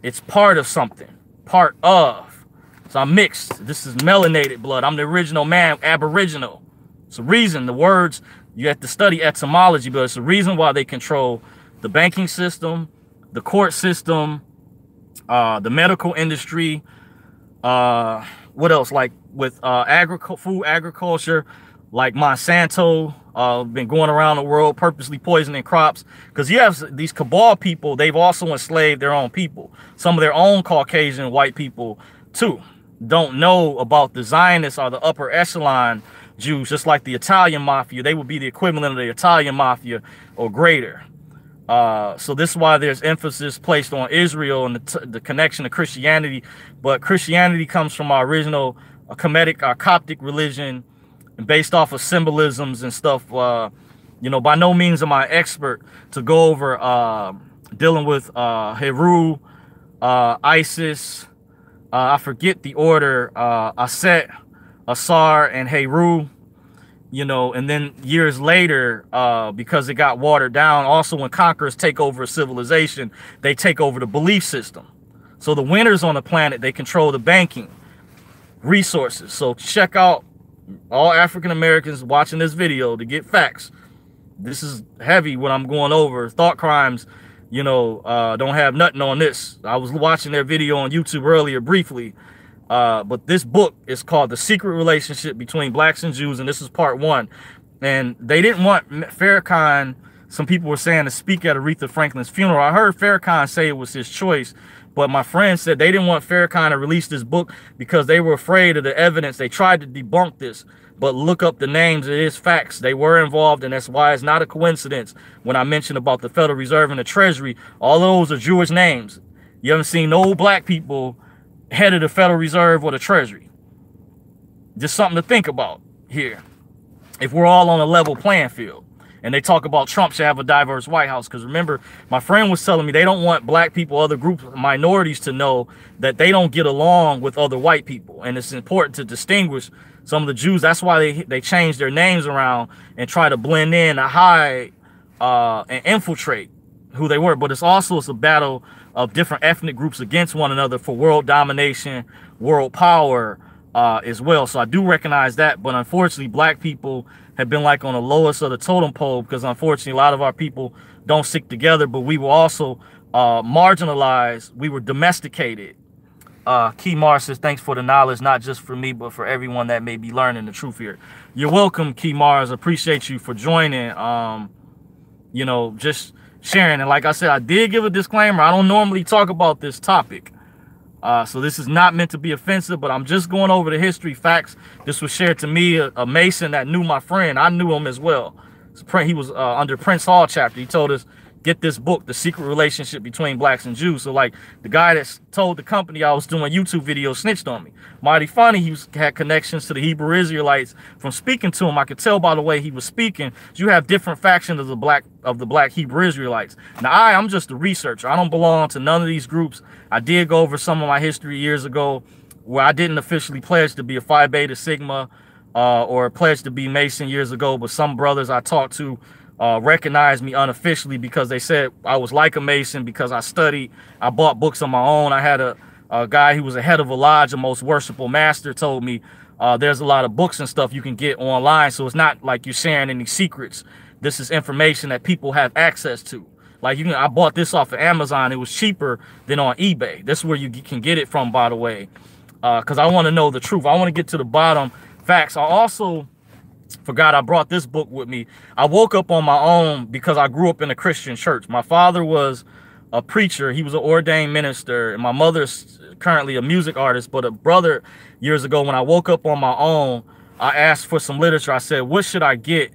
It's part of something, part of. So I'm mixed. This is melanated blood. I'm the original man, Aboriginal. It's a reason. The words, you have to study etymology, but it's the reason why they control the banking system, the court system, the medical industry, what else? Like with food agriculture, like Monsanto, been going around the world purposely poisoning crops. Because you have these cabal people, they've also enslaved their own people. Some of their own Caucasian white people too don't know about the Zionists or the upper echelon Jews, just like the Italian mafia. They would be the equivalent of the Italian mafia or greater. So this is why there's emphasis placed on Israel and the connection to Christianity. But Christianity comes from our original Kemetic, Coptic religion, and based off of symbolisms and stuff. You know, by no means am I expert to go over dealing with Heru, Isis. I forget the order. Aset, Asar, and Heru. You know, and then years later, because it got watered down, also when conquerors take over a civilization, they take over the belief system. So the winners on the planet, they control the banking resources. So check out all African Americans watching this video to get facts. This is heavy what I'm going over. Thought crimes, you know, don't have nothing on this. I was watching their video on YouTube earlier briefly. But this book is called The Secret Relationship Between Blacks and Jews, and this is part 1. And they didn't want Farrakhan, some people were saying, to speak at Aretha Franklin's funeral. I heard Farrakhan say it was his choice, but my friend said they didn't want Farrakhan to release this book because they were afraid of the evidence. They tried to debunk this, but look up the names. It is facts. They were involved, and that's why it's not a coincidence when I mentioned about the Federal Reserve and the Treasury. All those are Jewish names. You haven't seen no black people head of the Federal Reserve or the Treasury. Just something to think about here. If we're all on a level playing field. And they talk about Trump should have a diverse White House. Because remember, my friend was telling me they don't want black people, other groups, minorities to know that they don't get along with other white people. And it's important to distinguish some of the Jews. That's why they change their names around and try to blend in, to hide and infiltrate who they were. But it's a battle of different ethnic groups against one another for world domination, world power as well. So I do recognize that, but unfortunately black people have been like on the lowest of the totem pole, because unfortunately a lot of our people don't stick together. But we were also marginalized. We were domesticated. Key Mars says, thanks for the knowledge, not just for me, but for everyone that may be learning the truth here. You're welcome, Key Mars. Appreciate you for joining. You know, just sharing. And like I said, I did give a disclaimer. I don't normally talk about this topic. So this is not meant to be offensive, but I'm just going over the history facts. This was shared to me, a Mason that knew my friend. I knew him as well. He was under Prince Hall chapter. He told us, get this book, The Secret Relationship Between Blacks and Jews. So like the guy that told the company I was doing YouTube videos snitched on me. Mighty funny, he had connections to the Hebrew Israelites. From speaking to him, I could tell by the way he was speaking, you have different factions of the black Hebrew Israelites. Now I'm just a researcher. I don't belong to none of these groups. I did go over some of my history years ago where I didn't officially pledge to be a Phi Beta Sigma or pledge to be Mason years ago, but some brothers I talked to recognized me unofficially because they said I was like a Mason because I studied. I bought books on my own. I had a guy who was a head of a lodge, a most worshipful master, told me there's a lot of books and stuff you can get online. So it's not like you're sharing any secrets. This is information that people have access to. Like I bought this off of Amazon. It was cheaper than on eBay. This is where you can get it from, by the way, because I want to know the truth. I want to get to the bottom facts. I also forgot I brought this book with me. I woke up on my own because I grew up in a Christian church. My father was a preacher. He was an ordained minister. And my mother's currently a music artist. But a brother, years ago, when I woke up on my own, I asked for some literature. I said, what should I get?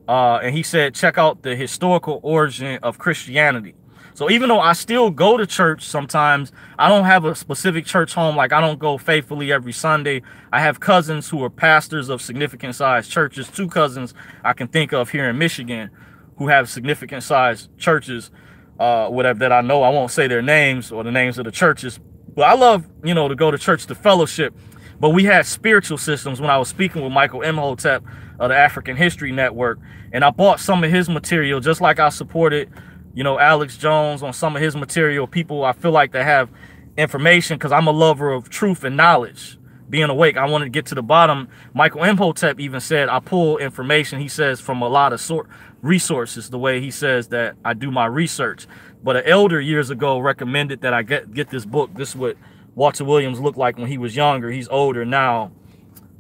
And he said, check out The Historical Origin of Christianity. So even though I still go to church sometimes, I don't have a specific church home. Like I don't go faithfully every Sunday. I have cousins who are pastors of significant sized churches. 2 cousins I can think of here in Michigan who have significant sized churches, whatever that I know. I won't say their names or the names of the churches, but I love, you know, to go to church to fellowship. But we had spiritual systems when I was speaking with Michael Imhotep of the African History Network. And I bought some of his material, just like I supported, you know, Alex Jones on some of his material. People I feel like they have information because I'm a lover of truth and knowledge, being awake. I wanted to get to the bottom. Michael Imhotep even said I pull information, he says, from a lot of resources, the way he says that I do my research. But an elder years ago recommended that I get this book. This is what Walter Williams looked like when he was younger. He's older now.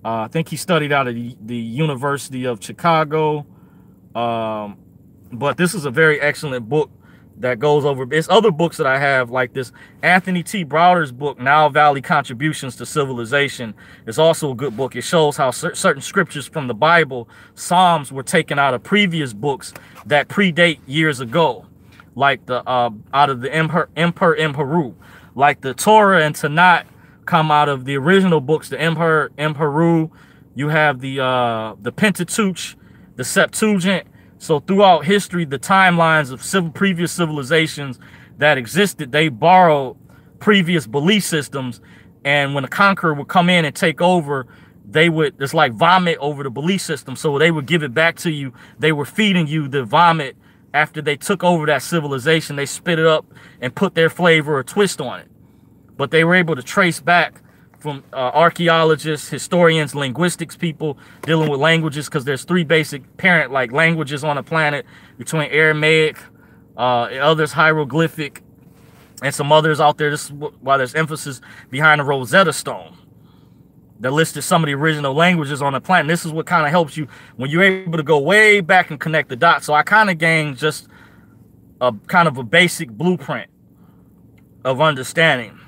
I think he studied out of the University of Chicago. But this is a very excellent book that goes over. It's other books that I have, like this Anthony T. Browder's book, Nile Valley Contributions to Civilization. It's also a good book. It shows how certain scriptures from the Bible, Psalms, were taken out of previous books that predate years ago, like the out of the Emperor in Peru, like the Torah and Tanakh come out of the original books, the Emperor in Peru. You have the Pentateuch, the Septuagint. So throughout history, the timelines of previous civilizations that existed, they borrowed previous belief systems. And when a conqueror would come in and take over, they would, it's like vomit over the belief system. So they would give it back to you. They were feeding you the vomit after they took over that civilization. They spit it up and put their flavor or twist on it. But they were able to trace back from archaeologists, historians, linguistics people dealing with languages, because there's three basic parent languages on the planet, between Aramaic, others hieroglyphic, and some others out there. This is why there's emphasis behind the Rosetta Stone that listed some of the original languages on the planet. This is what kind of helps you when you're able to go way back and connect the dots. So I kind of gained just a kind of a basic blueprint of understanding.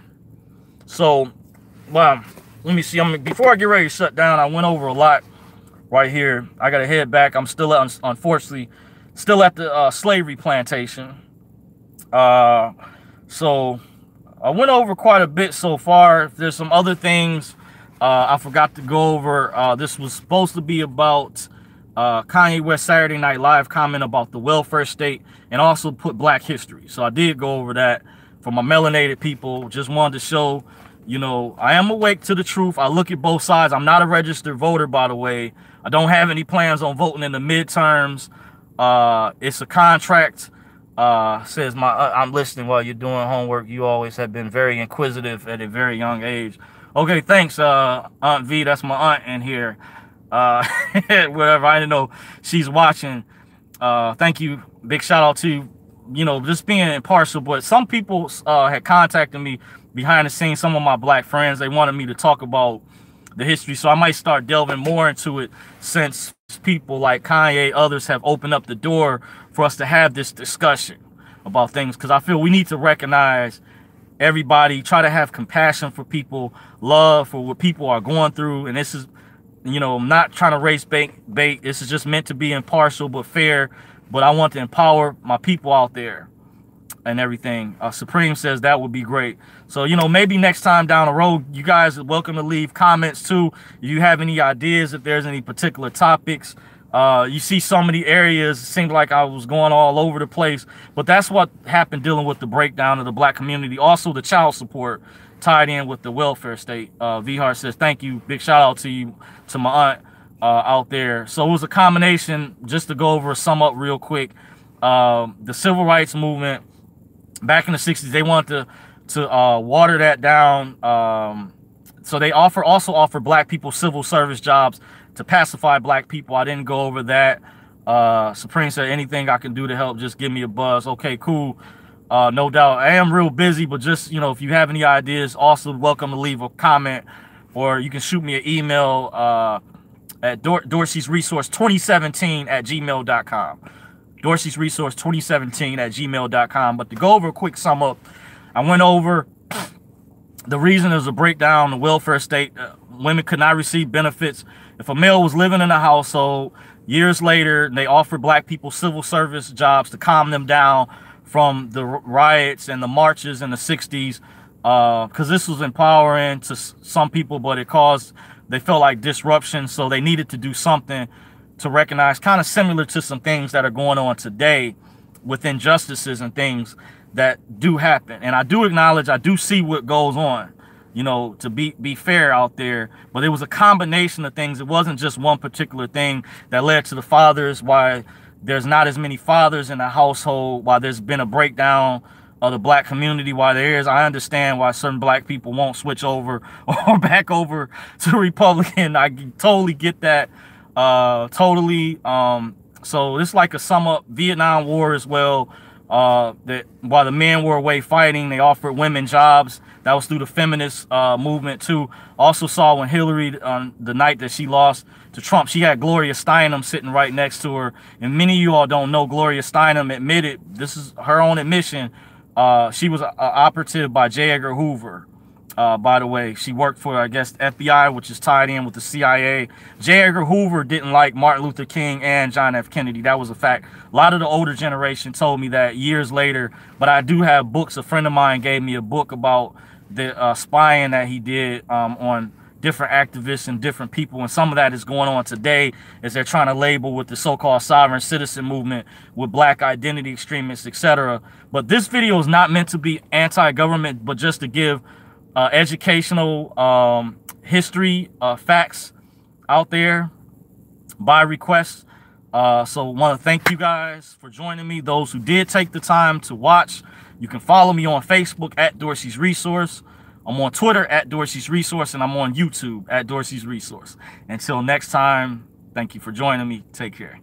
So, well, let me see. Before I get ready to shut down, I went over a lot right here. I got to head back. I'm still, unfortunately, still at the slavery plantation. So I went over quite a bit so far. There's some other things I forgot to go over. This was supposed to be about Kanye West Saturday Night Live comment about the welfare state, and also put Black history. So I did go over that for my melanated people. Just wanted to show, you know, I am awake to the truth. I look at both sides. I'm not a registered voter, by the way. I don't have any plans on voting in the midterms. It's a contract. Says I'm listening while you're doing homework. You always have been very inquisitive at a very young age. Okay, thanks, Aunt V. That's my aunt in here. Whatever. I didn't know she's watching. Thank you. Big shout out to, you know, just being impartial. But some people had contacted me behind the scenes, some of my Black friends. They wanted me to talk about the history, so I might start delving more into it, since people like Kanye, others have opened up the door for us to have this discussion about things, because I feel we need to recognize everybody, try to have compassion for people, love for what people are going through. And this is, you know, I'm not trying to race bait. This is just meant to be impartial but fair. But I want to empower my people out there and everything. Supreme says that would be great. So, you know, maybe next time down the road, you guys are welcome to leave comments too. If you have any ideas, if there's any particular topics. You see so many areas, it seemed like I was going all over the place. But that's what happened dealing with the breakdown of the Black community. Also, the child support tied in with the welfare state. V-Hart says, thank you. Big shout out to you, to my aunt out there. So it was a combination, just to go over, sum up real quick. The civil rights movement back in the 60s, they wanted to water that down. So they also offer Black people civil service jobs to pacify Black people. I didn't go over that. Supreme said, anything I can do to help, just give me a buzz. Okay, cool. No doubt. I am real busy, but just, you know, if you have any ideas, also welcome to leave a comment, or you can shoot me an email at Dorsey's Resource 2017 at gmail.com. Dorsey's Resource 2017 at gmail.com. But to go over a quick sum up, I went over the reason there's a breakdown in the welfare state. Women could not receive benefits. If a male was living in a household, years later, they offered Black people civil service jobs to calm them down from the riots and the marches in the 60s, because this was empowering to some people, but they felt like disruption, so they needed to do something to recognize, kind of similar to some things that are going on today with injustices and things that do happen. And I do acknowledge, I do see what goes on, you know, to be fair out there. But it was a combination of things. It wasn't just one particular thing that led to the fathers, why there's not as many fathers in the household, why there's been a breakdown of the Black community, why there is. I understand why certain Black people won't switch over or back over to Republican. I totally get that. Totally. So it's like a sum up. Vietnam War as well. that while the men were away fighting, they offered women jobs. That was through the feminist movement too. Also saw when Hillary, on the night that she lost to Trump, she had Gloria Steinem sitting right next to her. And many of you all don't know, Gloria Steinem admitted, this is her own admission, she was an operative by J. Edgar Hoover. By the way, she worked for, I guess, FBI, which is tied in with the CIA. J. Edgar Hoover didn't like Martin Luther King and John F. Kennedy. That was a fact. A lot of the older generation told me that years later, but I do have books. A friend of mine gave me a book about the spying that he did on different activists and different people, and some of that is going on today as they're trying to label with the so-called sovereign citizen movement with black identity extremists, etc. But this video is not meant to be anti-government, but just to give educational history facts out there by request. So want to thank you guys for joining me. Those who did take the time to watch, you can follow me on Facebook at Dorsey's Resource. I'm on Twitter at Dorsey's Resource, and I'm on YouTube at Dorsey's Resource. Until next time, thank you for joining me. Take care.